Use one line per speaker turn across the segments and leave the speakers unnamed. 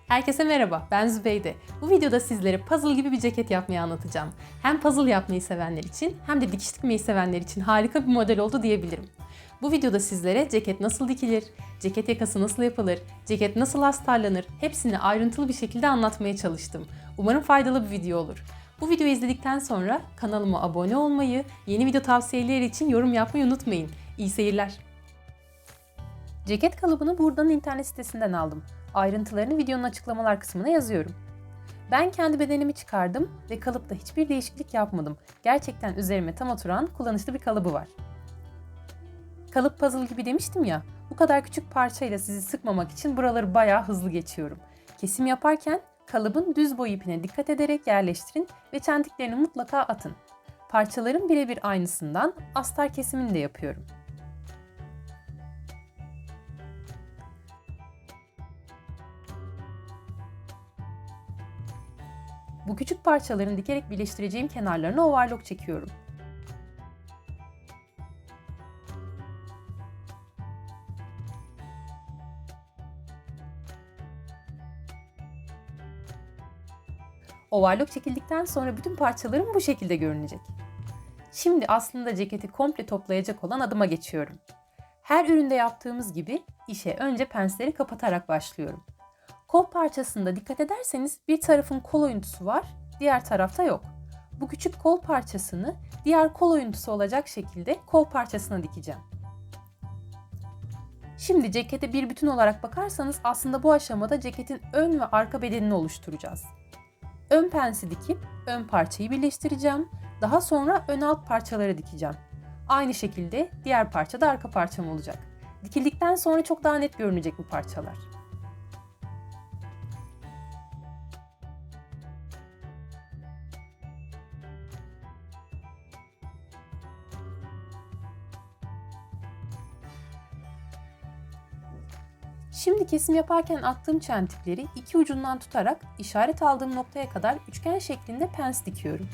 Herkese merhaba, ben Zübeyde. Bu videoda sizlere puzzle gibi bir ceket yapmayı anlatacağım. Hem puzzle yapmayı sevenler için hem de dikiş dikmeyi sevenler için harika bir model oldu diyebilirim. Bu videoda sizlere ceket nasıl dikilir, ceket yakası nasıl yapılır, ceket nasıl astarlanır hepsini ayrıntılı bir şekilde anlatmaya çalıştım. Umarım faydalı bir video olur. Bu videoyu izledikten sonra kanalıma abone olmayı, yeni video tavsiyeleri için yorum yapmayı unutmayın. İyi seyirler. Ceket kalıbını buradan internet sitesinden aldım. Ayrıntılarını videonun açıklamalar kısmına yazıyorum. Ben kendi bedenimi çıkardım ve kalıpta hiçbir değişiklik yapmadım. Gerçekten üzerime tam oturan kullanışlı bir kalıbı var. Kalıp puzzle gibi demiştim ya, bu kadar küçük parçayla sizi sıkmamak için buraları bayağı hızlı geçiyorum. Kesim yaparken kalıbın düz boy ipine dikkat ederek yerleştirin ve çentiklerini mutlaka atın. Parçaların birebir aynısından astar kesimini de yapıyorum. Bu küçük parçaların dikerek birleştireceğim kenarlarına overlock çekiyorum. Overlock çekildikten sonra bütün parçalarım bu şekilde görünecek. Şimdi aslında ceketi komple toplayacak olan adıma geçiyorum. Her üründe yaptığımız gibi işe önce pensleri kapatarak başlıyorum. Kol parçasında dikkat ederseniz bir tarafın kol oyuntusu var, diğer tarafta yok. Bu küçük kol parçasını diğer kol oyuntusu olacak şekilde kol parçasına dikeceğim. Şimdi cekete bir bütün olarak bakarsanız aslında bu aşamada ceketin ön ve arka bedenini oluşturacağız. Ön pensi dikip ön parçayı birleştireceğim. Daha sonra ön alt parçaları dikeceğim. Aynı şekilde diğer parça da arka parçam olacak. Dikildikten sonra çok daha net görünecek bu parçalar. Şimdi kesim yaparken attığım çentikleri iki ucundan tutarak işaret aldığım noktaya kadar üçgen şeklinde pens dikiyorum.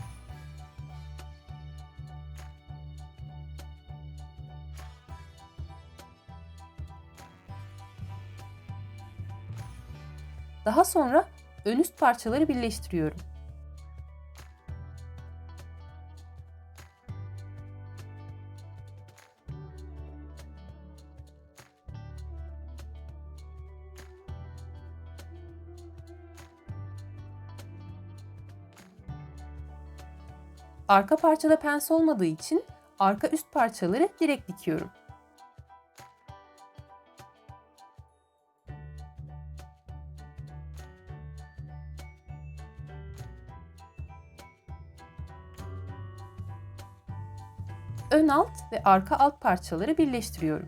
Daha sonra ön üst parçaları birleştiriyorum. Arka parçada pens olmadığı için arka üst parçaları direkt dikiyorum. Ön alt ve arka alt parçaları birleştiriyorum.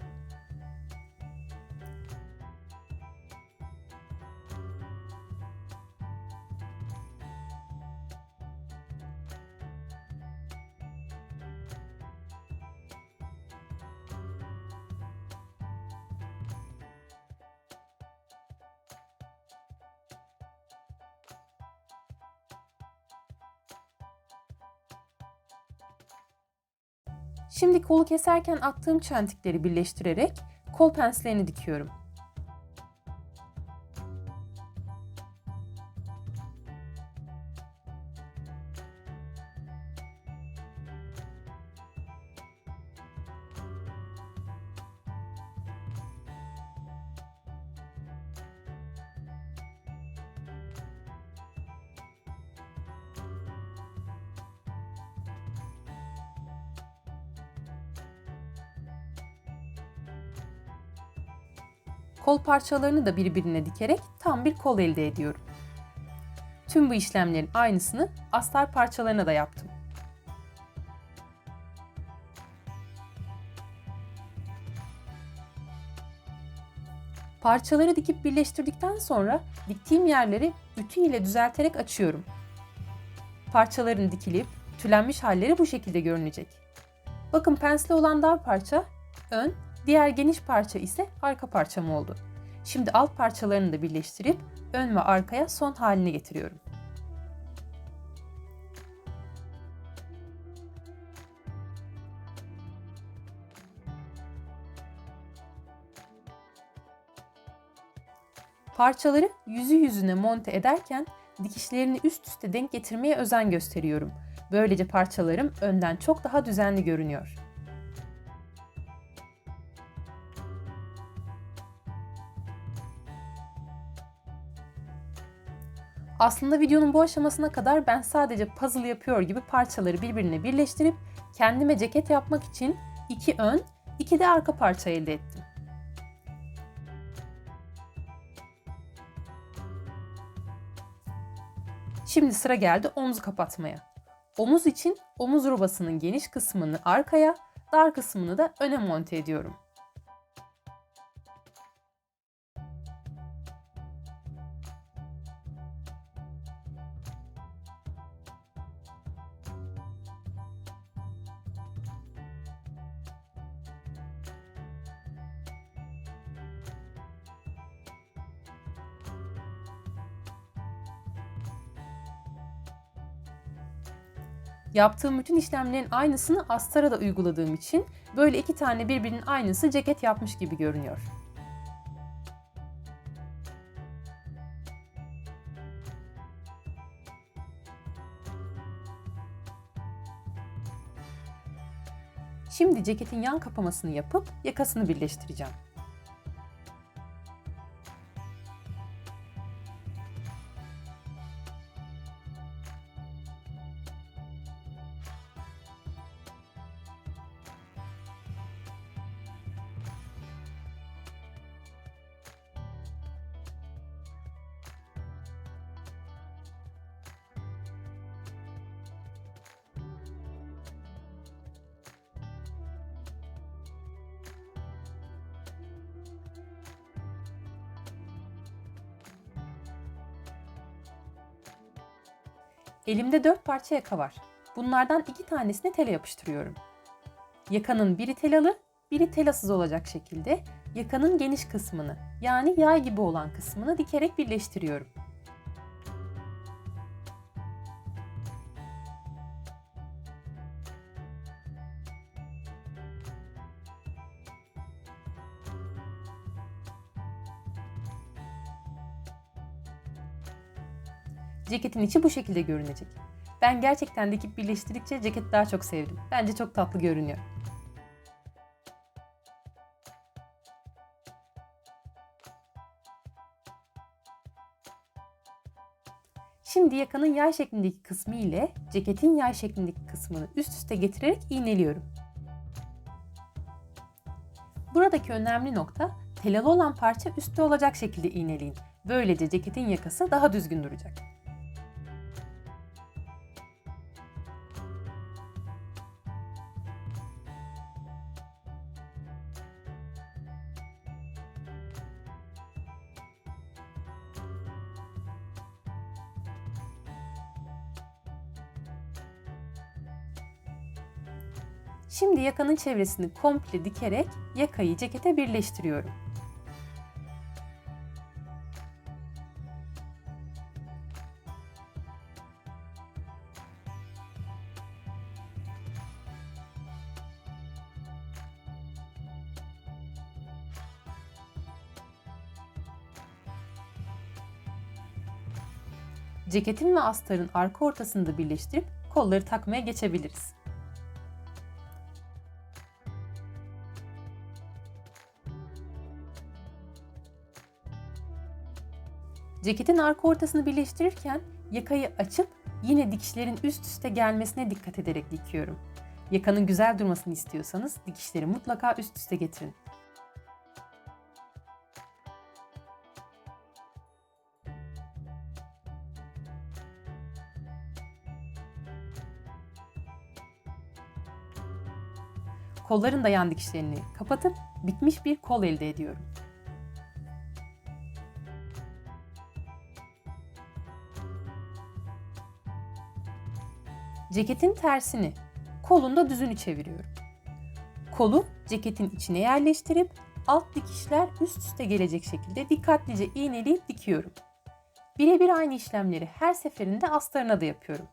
Şimdi kolu keserken attığım çentikleri birleştirerek kol penslerini dikiyorum. Kol parçalarını da birbirine dikerek tam bir kol elde ediyorum. Tüm bu işlemlerin aynısını astar parçalarına da yaptım. Parçaları dikip birleştirdikten sonra diktiğim yerleri ütü ile düzelterek açıyorum. Parçaların dikilip ütülenmiş halleri bu şekilde görünecek. Bakın pensli olan dar parça ön, diğer geniş parça ise arka parçam oldu. Şimdi alt parçalarını da birleştirip ön ve arkaya son haline getiriyorum. Parçaları yüzü yüzüne monte ederken dikişlerini üst üste denk getirmeye özen gösteriyorum. Böylece parçalarım önden çok daha düzenli görünüyor. Aslında videonun bu aşamasına kadar ben sadece puzzle yapıyor gibi parçaları birbirine birleştirip kendime ceket yapmak için 2 ön, 2 de arka parça elde ettim. Şimdi sıra geldi omzu kapatmaya. Omuz için omuz robasının geniş kısmını arkaya, dar kısmını da öne monte ediyorum. Yaptığım bütün işlemlerin aynısını astara da uyguladığım için böyle 2 tane birbirinin aynısı ceket yapmış gibi görünüyor. Şimdi ceketin yan kapamasını yapıp yakasını birleştireceğim. Elimde 4 parça yaka var. Bunlardan 2 tanesini tele yapıştırıyorum. Yakanın biri telalı, biri telasız olacak şekilde yakanın geniş kısmını, yani yay gibi olan kısmını dikerek birleştiriyorum. Ceketin içi bu şekilde görünecek. Ben gerçekten dikip birleştirdikçe ceketi daha çok sevdim. Bence çok tatlı görünüyor. Şimdi yakanın yay şeklindeki kısmı ile ceketin yay şeklindeki kısmını üst üste getirerek iğneliyorum. Buradaki önemli nokta, telalı olan parça üstte olacak şekilde iğneleyin. Böylece ceketin yakası daha düzgün duracak. Şimdi yakanın çevresini komple dikerek yakayı cekete birleştiriyorum. Ceketin ve astarın arka ortasını da birleştirip kolları takmaya geçebiliriz. Ceketin arka ortasını birleştirirken yakayı açıp yine dikişlerin üst üste gelmesine dikkat ederek dikiyorum. Yakanın güzel durmasını istiyorsanız dikişleri mutlaka üst üste getirin. Kolların da yan dikişlerini kapatıp bitmiş bir kol elde ediyorum. Ceketin tersini, kolun da düzünü çeviriyorum. Kolu ceketin içine yerleştirip alt dikişler üst üste gelecek şekilde dikkatlice iğneleyip dikiyorum. Birebir aynı işlemleri her seferinde astarına da yapıyorum.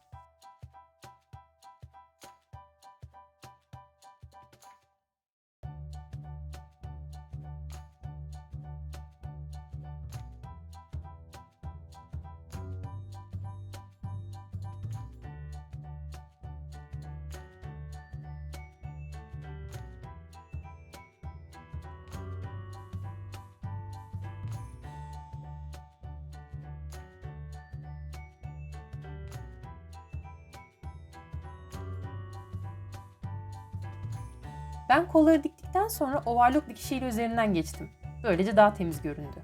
Ben kolları diktikten sonra overlock dikişiyle üzerinden geçtim. Böylece daha temiz göründü.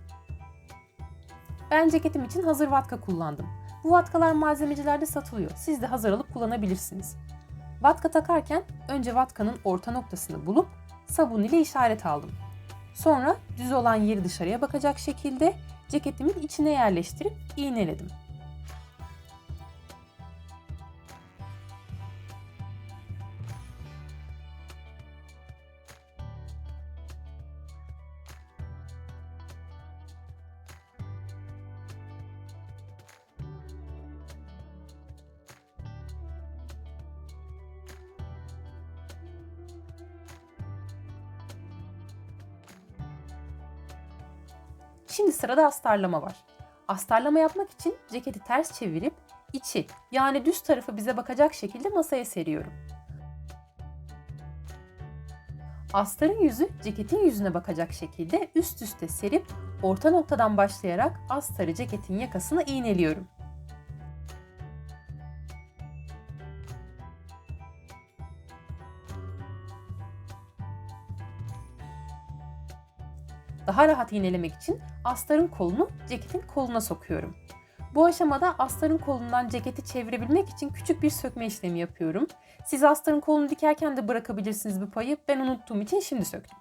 Ben ceketim için hazır vatka kullandım. Bu vatkalar malzemecilerde satılıyor. Siz de hazır alıp kullanabilirsiniz. Vatka takarken önce vatkanın orta noktasını bulup sabun ile işaret aldım. Sonra düz olan yeri dışarıya bakacak şekilde ceketimin içine yerleştirip iğneledim. Şimdi sırada astarlama var. Astarlama yapmak için ceketi ters çevirip içi yani düz tarafı bize bakacak şekilde masaya seriyorum. Astarın yüzü ceketin yüzüne bakacak şekilde üst üste serip orta noktadan başlayarak astarı ceketin yakasına iğneliyorum. Daha rahat iğnelemek için astarın kolunu ceketin koluna sokuyorum. Bu aşamada astarın kolundan ceketi çevirebilmek için küçük bir sökme işlemi yapıyorum. Siz astarın kolunu dikerken de bırakabilirsiniz bu payı. Ben unuttuğum için şimdi söktüm.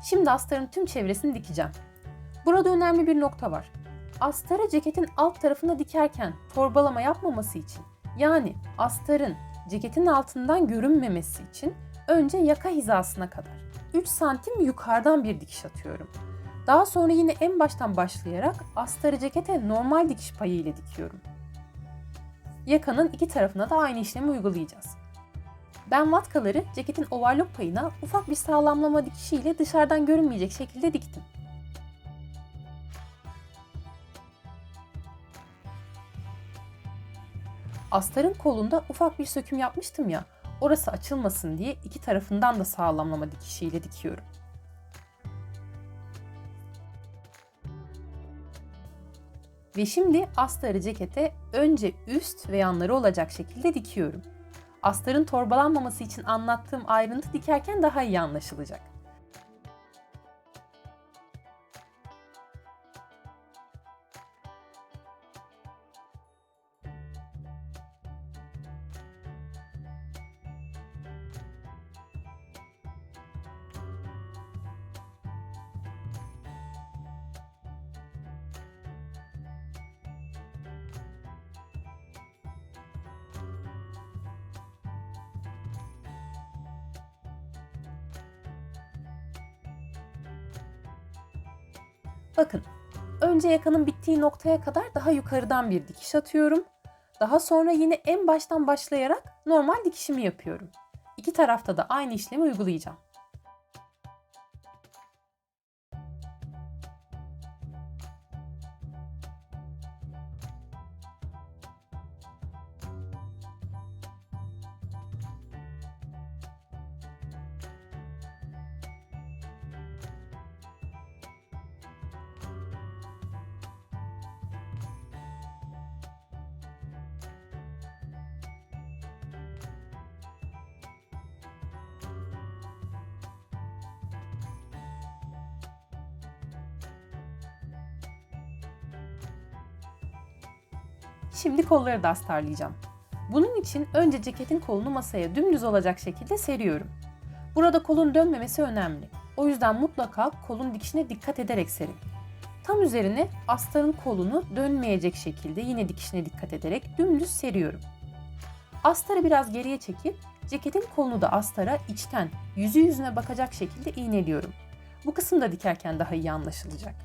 Şimdi astarın tüm çevresini dikeceğim. Burada önemli bir nokta var. Astarı ceketin alt tarafına dikerken torbalama yapmaması için, yani astarın ceketin altından görünmemesi için önce yaka hizasına kadar 3 santim yukarıdan bir dikiş atıyorum. Daha sonra yine en baştan başlayarak astarı cekete normal dikiş payı ile dikiyorum. Yakanın iki tarafına da aynı işlemi uygulayacağız. Ben vatkaları ceketin overlock payına ufak bir sağlamlama dikişiyle dışarıdan görünmeyecek şekilde diktim. Astarın kolunda ufak bir söküm yapmıştım ya, orası açılmasın diye iki tarafından da sağlamlama dikişiyle dikiyorum. Ve şimdi astarı cekete önce üst ve yanları olacak şekilde dikiyorum. Astarın torbalanmaması için anlattığım ayrıntı dikerken daha iyi anlaşılacak. Bakın, önce yakanın bittiği noktaya kadar daha yukarıdan bir dikiş atıyorum. Daha sonra yine en baştan başlayarak normal dikişimi yapıyorum. İki tarafta da aynı işlemi uygulayacağım. Şimdi kolları da astarlayacağım. Bunun için önce ceketin kolunu masaya dümdüz olacak şekilde seriyorum. Burada kolun dönmemesi önemli. O yüzden mutlaka kolun dikişine dikkat ederek serin. Tam üzerine astarın kolunu dönmeyecek şekilde yine dikişine dikkat ederek dümdüz seriyorum. Astarı biraz geriye çekip ceketin kolunu da astara içten yüzü yüzüne bakacak şekilde iğneliyorum. Bu kısım da dikerken daha iyi anlaşılacak.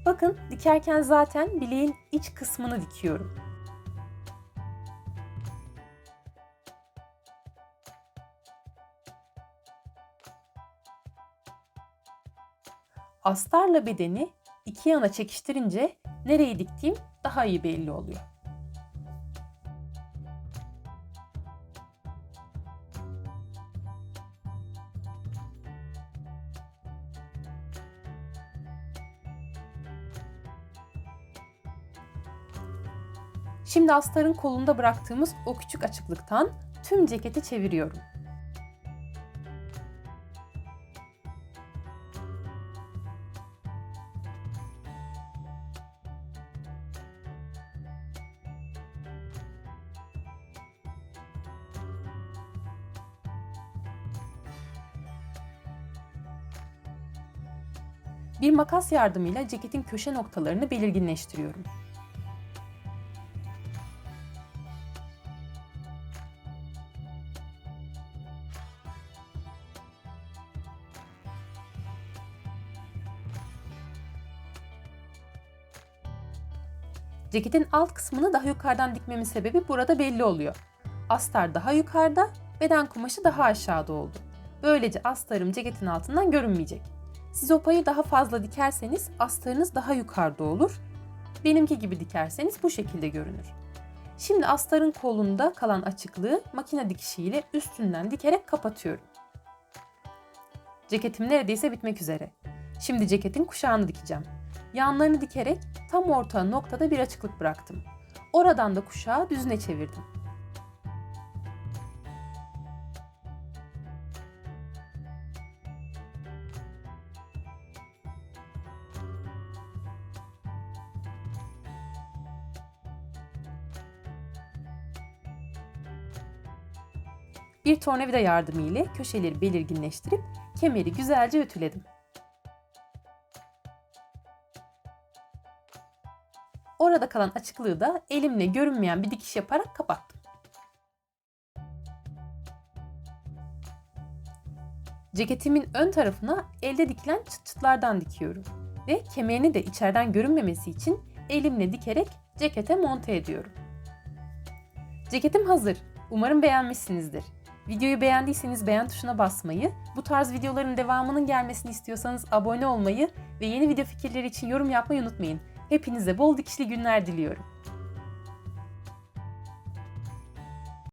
Bakın dikerken zaten bileğin iç kısmını dikiyorum. Astarla bedeni iki yana çekiştirince nereyi diktiğim daha iyi belli oluyor. Şimdi astarın kolunda bıraktığımız o küçük açıklıktan tüm ceketi çeviriyorum. Bir makas yardımıyla ceketin köşe noktalarını belirginleştiriyorum. Ceketin alt kısmını daha yukarıdan dikmemin sebebi burada belli oluyor. Astar daha yukarıda, beden kumaşı daha aşağıda oldu. Böylece astarım ceketin altından görünmeyecek. Siz o payı daha fazla dikerseniz astarınız daha yukarıda olur. Benimki gibi dikerseniz bu şekilde görünür. Şimdi astarın kolunda kalan açıklığı makine dikişiyle üstünden dikerek kapatıyorum. Ceketim neredeyse bitmek üzere. Şimdi ceketin kuşağını dikeceğim. Yanlarını dikerek tam orta noktada bir açıklık bıraktım. Oradan da kuşağı düzüne çevirdim. Bir tornavida yardımı ile köşeleri belirginleştirip kemeri güzelce ütüledim. Orada kalan açıklığı da elimle görünmeyen bir dikiş yaparak kapattım. Ceketimin ön tarafına elde dikilen çıt çıtlardan dikiyorum ve kemerini de içeriden görünmemesi için elimle dikerek cekete monte ediyorum. Ceketim hazır. Umarım beğenmişsinizdir. Videoyu beğendiyseniz beğen tuşuna basmayı, bu tarz videoların devamının gelmesini istiyorsanız abone olmayı ve yeni video fikirleri için yorum yapmayı unutmayın. Hepinize bol dikişli günler diliyorum.